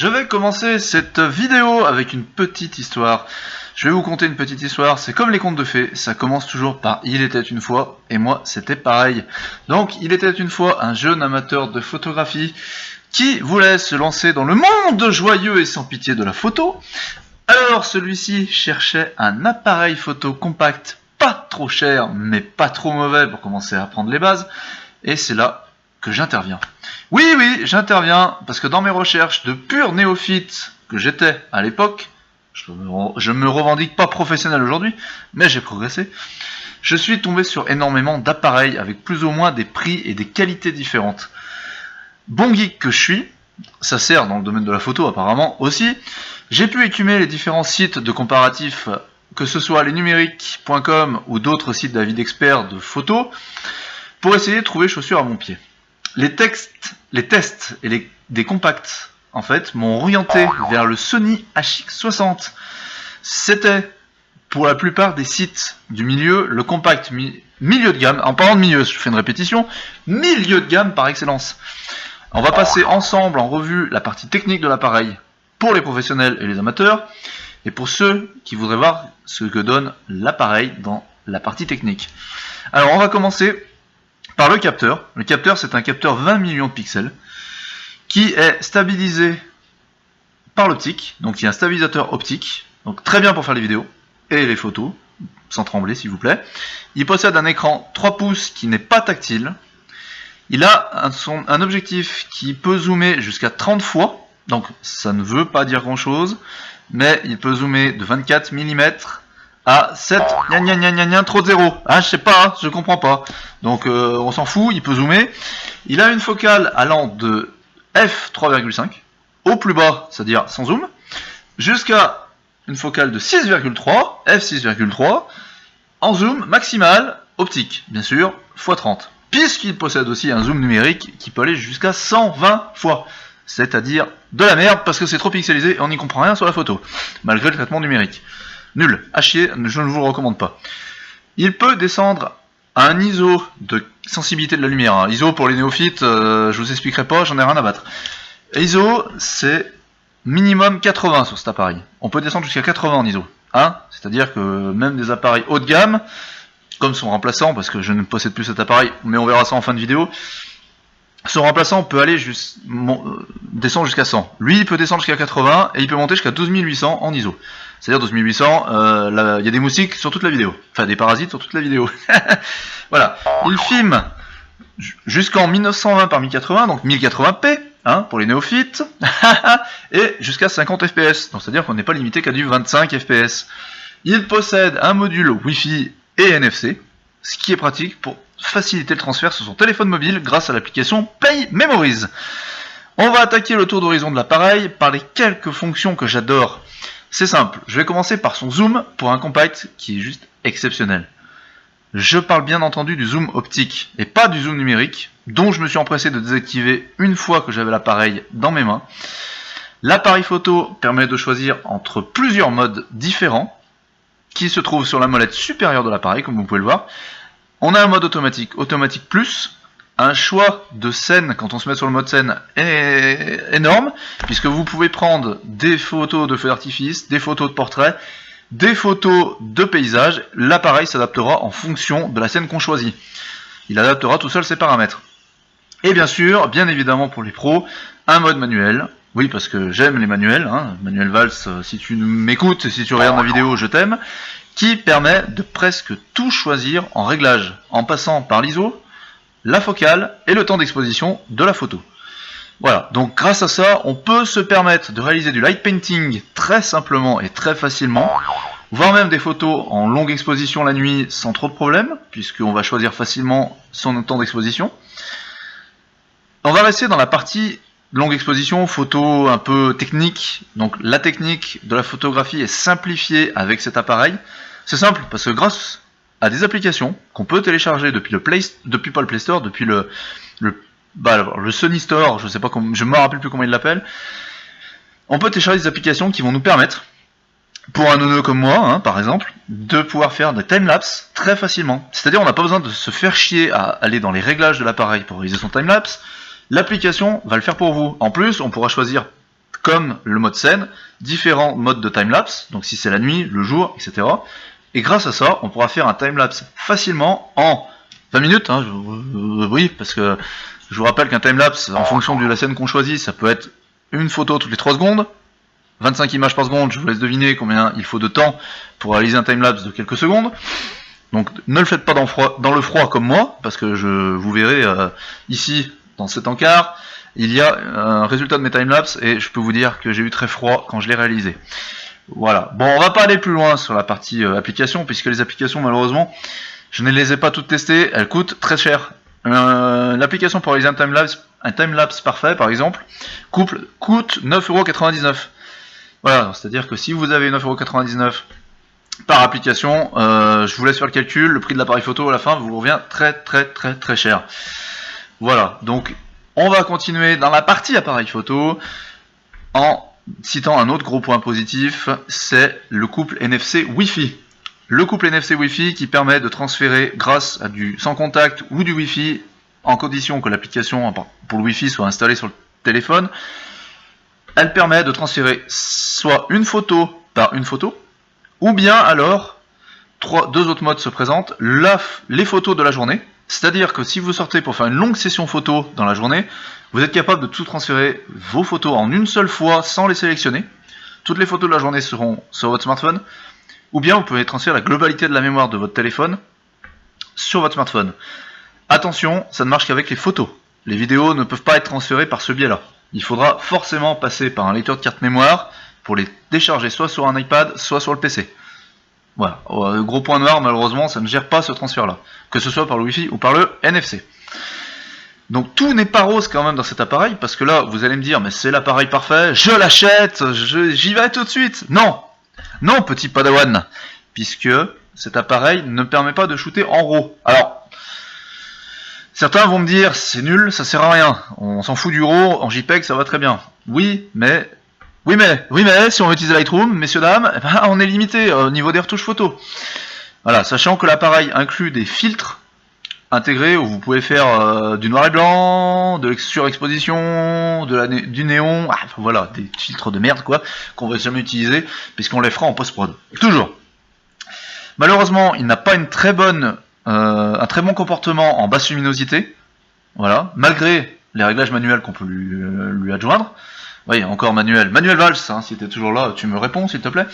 Je vais commencer cette vidéo avec une petite histoire. Je vais vous conter une petite histoire, c'est comme les contes de fées, ça commence toujours par « Il était une fois » et moi c'était pareil. Donc il était une fois un jeune amateur de photographie qui voulait se lancer dans le monde joyeux et sans pitié de la photo. Alors celui-ci cherchait un appareil photo compact, pas trop cher mais pas trop mauvais pour commencer à apprendre les bases, et c'est là que j'interviens. Oui, j'interviens parce que dans mes recherches de pur néophyte que j'étais à l'époque, je me revendique pas professionnel aujourd'hui, mais j'ai progressé, je suis tombé sur énormément d'appareils avec plus ou moins des prix et des qualités différentes. Bon geek que je suis, ça sert dans le domaine de la photo apparemment aussi, j'ai pu écumer les différents sites de comparatifs, que ce soit lesnumériques.com ou d'autres sites d'avis d'experts de photos, pour essayer de trouver chaussures à mon pied. Les tests et des compacts, en fait, m'ont orienté vers le Sony HX60. C'était, pour la plupart des sites du milieu, le compact milieu de gamme. En parlant de milieu, je fais une répétition, milieu de gamme par excellence. On va passer ensemble en revue la partie technique de l'appareil pour les professionnels et les amateurs, et pour ceux qui voudraient voir ce que donne l'appareil dans la partie technique. Alors on va commencer par le capteur. Le capteur, c'est un capteur 20 millions de pixels qui est stabilisé par l'optique, donc il y a un stabilisateur optique, donc très bien pour faire les vidéos et les photos, sans trembler s'il vous plaît. Il possède un écran 3 pouces qui n'est pas tactile. Il a un objectif qui peut zoomer jusqu'à 30 fois, donc ça ne veut pas dire grand chose, mais il peut zoomer de 24 mm à 7, trop de 0. Ah, je sais pas, je comprends pas. Donc on s'en fout, il peut zoomer. Il a une focale allant de f3,5 au plus bas, c'est-à-dire sans zoom, jusqu'à une focale de 6,3, f6,3, en zoom maximal optique, bien sûr, x30. Puisqu'il possède aussi un zoom numérique qui peut aller jusqu'à 120 fois. C'est-à-dire de la merde, parce que c'est trop pixelisé et on n'y comprend rien sur la photo, malgré le traitement numérique. Nul, à chier, je ne vous le recommande pas. Il peut descendre à un ISO de sensibilité de la lumière. ISO pour les néophytes, je vous expliquerai pas, j'en ai rien à battre. ISO, c'est minimum 80 sur cet appareil. On peut descendre jusqu'à 80 en ISO. Hein, c'est-à-dire que même des appareils haut de gamme, comme son remplaçant, parce que je ne possède plus cet appareil, mais on verra ça en fin de vidéo, son remplaçant peut aller descendre jusqu'à 100. Lui, il peut descendre jusqu'à 80 et il peut monter jusqu'à 12800 en ISO. C'est-à-dire 12800, il y a des moustiques sur toute la vidéo. Enfin, des parasites sur toute la vidéo. Voilà. Il filme jusqu'en 1920 par 1080, donc 1080p, hein, pour les néophytes, et jusqu'à 50 fps. Donc, c'est-à-dire qu'on n'est pas limité qu'à du 25 fps. Il possède un module Wi-Fi et NFC, ce qui est pratique pour faciliter le transfert sur son téléphone mobile grâce à l'application Play Memories. On va attaquer le tour d'horizon de l'appareil par les quelques fonctions que j'adore. C'est simple, je vais commencer par son zoom pour un compact qui est juste exceptionnel. Je parle bien entendu du zoom optique et pas du zoom numérique, dont je me suis empressé de désactiver une fois que j'avais l'appareil dans mes mains. L'appareil photo permet de choisir entre plusieurs modes différents qui se trouvent sur la molette supérieure de l'appareil, comme vous pouvez le voir. On a un mode automatique plus, un choix de scène quand on se met sur le mode scène est énorme, puisque vous pouvez prendre des photos de feux d'artifice, des photos de portraits, des photos de paysages. L'appareil s'adaptera en fonction de la scène qu'on choisit. Il adaptera tout seul ses paramètres. Et bien sûr, bien évidemment pour les pros, un mode manuel. Oui, parce que j'aime les manuels, hein. Manuel Valls, si tu m'écoutes, si tu regardes ma vidéo, je t'aime, qui permet de presque tout choisir en réglage, en passant par l'ISO, la focale et le temps d'exposition de la photo. Voilà, donc grâce à ça, on peut se permettre de réaliser du light painting très simplement et très facilement, voire même des photos en longue exposition la nuit sans trop de problèmes, puisqu'on va choisir facilement son temps d'exposition. On va rester dans la partie longue exposition, photo un peu technique. Donc la technique de la photographie est simplifiée avec cet appareil. C'est simple parce que grâce à des applications qu'on peut télécharger depuis le Play Store, depuis le Sony Store, je ne me rappelle plus comment il l'appelle. On peut télécharger des applications qui vont nous permettre, pour un neuneu comme moi, hein, par exemple, de pouvoir faire des timelapse très facilement. C'est-à-dire on n'a pas besoin de se faire chier à aller dans les réglages de l'appareil pour réaliser son timelapse. L'application va le faire pour vous. En plus, on pourra choisir comme le mode scène, différents modes de timelapse, donc si c'est la nuit, le jour, etc. Et grâce à ça, on pourra faire un timelapse facilement en 20 minutes, hein, oui, parce que je vous rappelle qu'un timelapse, en fonction de la scène qu'on choisit, ça peut être une photo toutes les 3 secondes, 25 images par seconde, je vous laisse deviner combien il faut de temps pour réaliser un timelapse de quelques secondes. Donc ne le faites pas dans le froid comme moi, parce que vous verrez ici, dans cet encart, il y a un résultat de mes timelapses, et je peux vous dire que j'ai eu très froid quand je l'ai réalisé. Voilà. Bon, on va pas aller plus loin sur la partie application, puisque les applications, malheureusement, je ne les ai pas toutes testées, elles coûtent très cher. L'application pour réaliser un timelapse parfait, par exemple, coûte 9,99€. Voilà, c'est-à-dire que si vous avez 9,99€ par application, je vous laisse faire le calcul, le prix de l'appareil photo à la fin vous revient très cher. Voilà, donc on va continuer dans la partie appareil photo en citant un autre gros point positif, c'est le couple NFC Wi-Fi. Le couple NFC Wi-Fi qui permet de transférer grâce à du sans contact ou du Wi-Fi, en condition que l'application pour le Wi-Fi soit installée sur le téléphone, elle permet de transférer soit une photo par une photo, ou bien alors, deux autres modes se présentent, les photos de la journée, c'est-à-dire que si vous sortez pour faire une longue session photo dans la journée, vous êtes capable de tout transférer vos photos en une seule fois sans les sélectionner. Toutes les photos de la journée seront sur votre smartphone, ou bien vous pouvez transférer la globalité de la mémoire de votre téléphone sur votre smartphone. Attention, ça ne marche qu'avec les photos. Les vidéos ne peuvent pas être transférées par ce biais-là. Il faudra forcément passer par un lecteur de carte mémoire pour les décharger soit sur un iPad, soit sur le PC. Voilà, gros point noir, malheureusement, ça ne gère pas ce transfert-là, que ce soit par le Wi-Fi ou par le NFC. Donc tout n'est pas rose quand même dans cet appareil, parce que là, vous allez me dire, mais c'est l'appareil parfait, je l'achète, j'y vais tout de suite. Non, non, petit padawan, puisque cet appareil ne permet pas de shooter en RAW. Alors, certains vont me dire, c'est nul, ça sert à rien, on s'en fout du RAW, en JPEG ça va très bien. Oui, mais, si on veut utiliser Lightroom, messieurs, dames, eh ben, on est limité au niveau des retouches photos. Voilà, sachant que l'appareil inclut des filtres intégrés où vous pouvez faire du noir et blanc, de surexposition, du néon, voilà, des filtres de merde quoi, qu'on va jamais utiliser, puisqu'on les fera en post-prod. Toujours. Malheureusement, il n'a pas un très bon comportement en basse luminosité, voilà, malgré les réglages manuels qu'on peut lui adjoindre. Oui, encore Manuel Valls, hein, si tu es toujours là, tu me réponds s'il te plaît.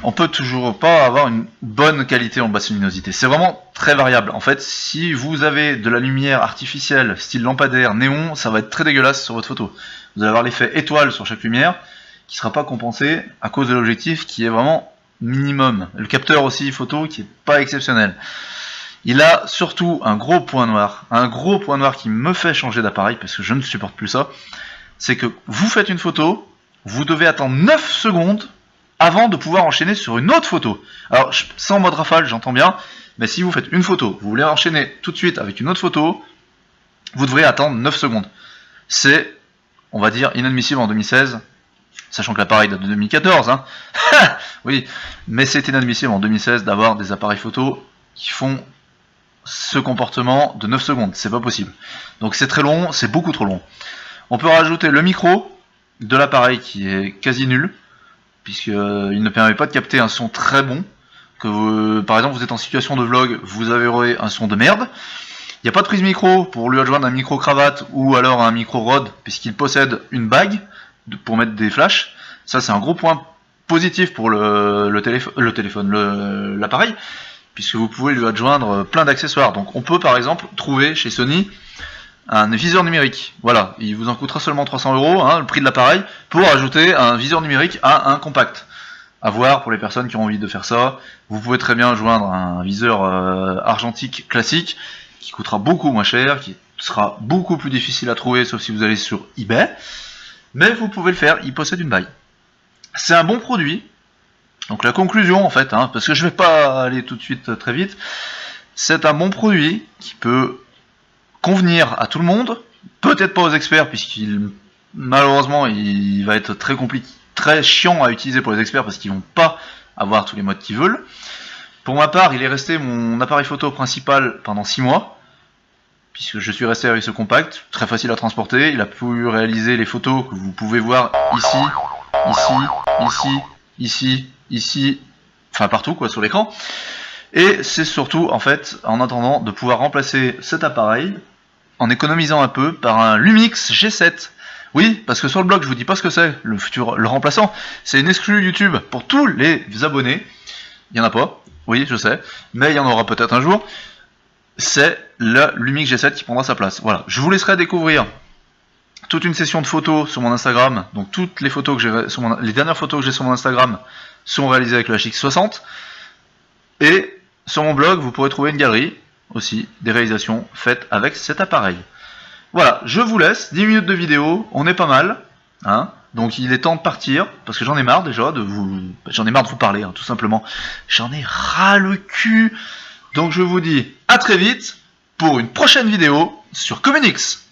On peut toujours pas avoir une bonne qualité en basse luminosité. C'est vraiment très variable. En fait, si vous avez de la lumière artificielle, style lampadaire, néon, ça va être très dégueulasse sur votre photo. Vous allez avoir l'effet étoile sur chaque lumière, qui sera pas compensé à cause de l'objectif qui est vraiment minimum. Le capteur aussi photo qui est pas exceptionnel. Il a surtout un gros point noir qui me fait changer d'appareil parce que je ne supporte plus ça. C'est que vous faites une photo, vous devez attendre 9 secondes avant de pouvoir enchaîner sur une autre photo. Alors, sans mode rafale, j'entends bien, mais si vous faites une photo, vous voulez enchaîner tout de suite avec une autre photo, vous devrez attendre 9 secondes. C'est, on va dire, inadmissible en 2016, sachant que l'appareil date de 2014, hein. Oui, mais c'est inadmissible en 2016 d'avoir des appareils photo qui font ce comportement de 9 secondes, c'est pas possible. Donc c'est très long, c'est beaucoup trop long. On peut rajouter le micro de l'appareil qui est quasi nul, puisqu'il ne permet pas de capter un son très bon. Que par exemple vous êtes en situation de vlog, vous aurez un son de merde. Il n'y a pas de prise micro pour lui adjoindre un micro cravate ou alors un micro Rode, puisqu'il possède une bague pour mettre des flashs. Ça c'est un gros point positif pour l'appareil, puisque vous pouvez lui adjoindre plein d'accessoires. Donc on peut par exemple trouver chez Sony un viseur numérique, voilà, il vous en coûtera seulement 300 €, hein, le prix de l'appareil, pour ajouter un viseur numérique à un compact. À voir pour les personnes qui ont envie de faire ça. Vous pouvez très bien joindre un viseur argentique classique, qui coûtera beaucoup moins cher, qui sera beaucoup plus difficile à trouver, sauf si vous allez sur eBay, mais vous pouvez le faire, il possède une bague. C'est un bon produit. Donc la conclusion en fait, hein, parce que je vais pas aller tout de suite très vite, c'est un bon produit qui peut convenir à tout le monde, peut-être pas aux experts puisqu'il malheureusement il va être très compliqué, très chiant à utiliser pour les experts parce qu'ils vont pas avoir tous les modes qu'ils veulent. Pour ma part, il est resté mon appareil photo principal pendant 6 mois. puisque je suis resté avec ce compact, très facile à transporter. Il a pu réaliser les photos que vous pouvez voir ici, ici, enfin partout quoi sur l'écran. Et c'est surtout en fait en attendant de pouvoir remplacer cet appareil en économisant un peu par un Lumix G7. Oui, parce que sur le blog je vous dis pas ce que c'est, le remplaçant. C'est une exclue YouTube pour tous les abonnés. Il y en a pas, oui je sais, mais il y en aura peut-être un jour. C'est le Lumix G7 qui prendra sa place. Voilà, je vous laisserai découvrir toute une session de photos sur mon Instagram. Donc toutes les photos que j'ai les dernières photos que j'ai sur mon Instagram sont réalisées avec le HX60. Et sur mon blog, vous pourrez trouver une galerie aussi des réalisations faites avec cet appareil. Voilà, je vous laisse, 10 minutes de vidéo, on est pas mal, hein, donc il est temps de partir, parce que j'en ai marre déjà de vous... J'en ai marre de vous parler, hein, tout simplement. J'en ai ras le cul. Donc je vous dis à très vite pour une prochaine vidéo sur Communix.